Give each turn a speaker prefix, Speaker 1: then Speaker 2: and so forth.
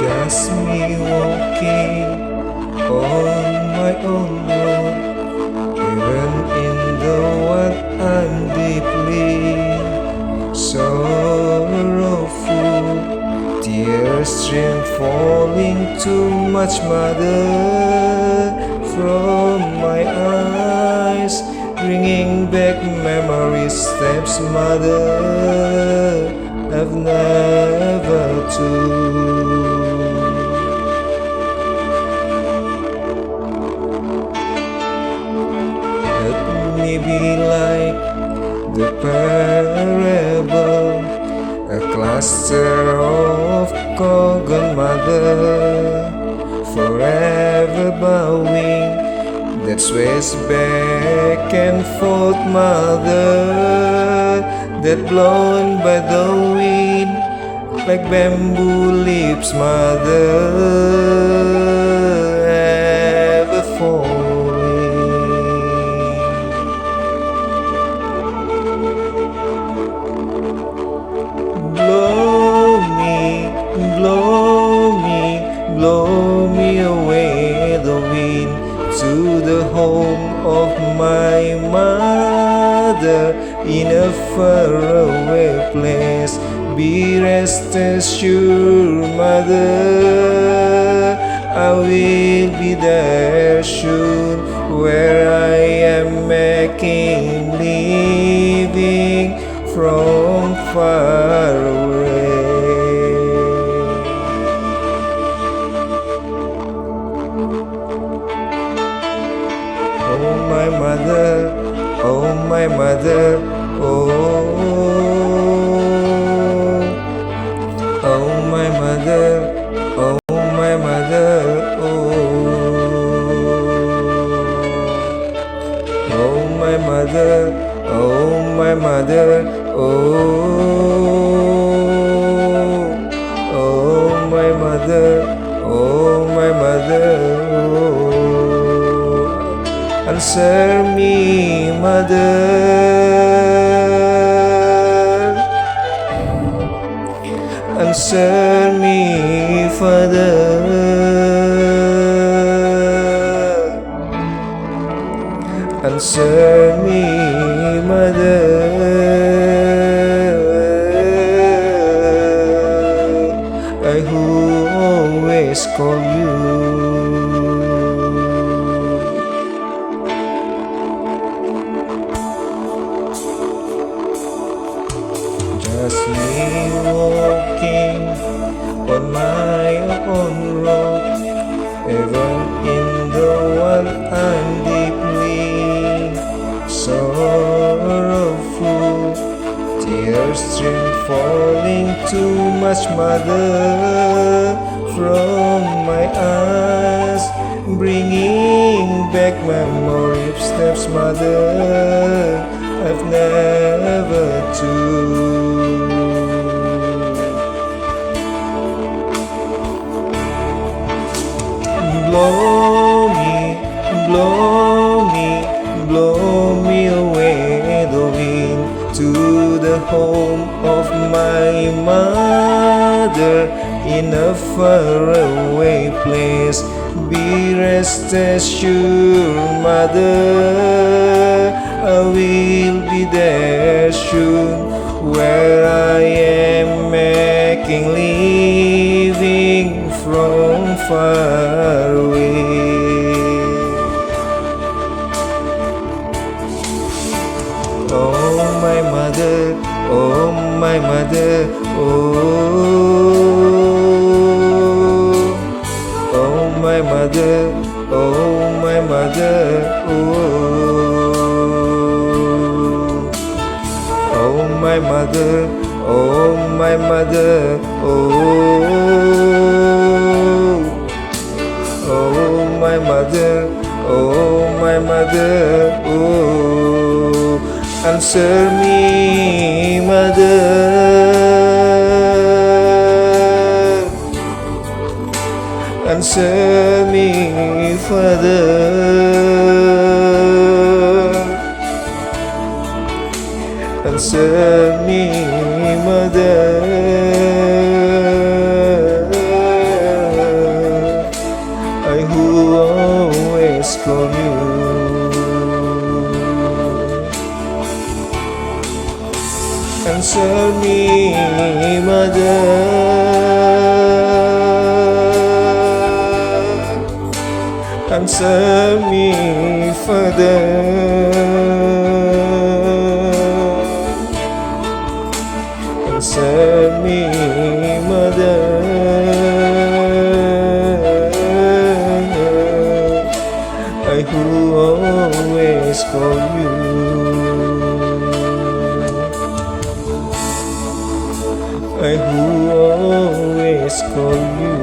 Speaker 1: Just me walking on my own road, even in the one I'm deeply sorrowful. Tears stream falling too much, mother, from my eyes, bringing back memories, steps, mother, I've never took. Let me be like the parable, a cluster of cogon, mother, forever bowing, that sways back and forth, mother, that blown by the wind like bamboo leaves, mother, ever falling. Blow me, blow me, blow me away, the wind, to the home of my mother, in a faraway place. Be rest assured, mother, I will be there soon, where I am making living from far away. Oh my mother, oh my mother, oh my mother, oh my mother, oh my mother, oh my mother, oh my mother, oh my mother, answer me, mother, answer me, father, answer me, mother, I who always call you. in the one I'm deeply sorrowful. Tears stream falling too much, mother, from my eyes, bringing back memory of steps, mother, I've never took. Blow me, blow me, blow me away, the wind, to the home of my mother, in a faraway place. Be rest assured, mother, I will be there soon, where I am making living from far away. Oh my mother, oh my mother, oh my mother, oh my mother, oh my mother, oh my mother, oh my mother, oh my mother, answer me, mother, answer me, father, answer me, mother, I who always call you. Answer me, mother, answer me, father, answer me, mother, I who always call you. I who always call you.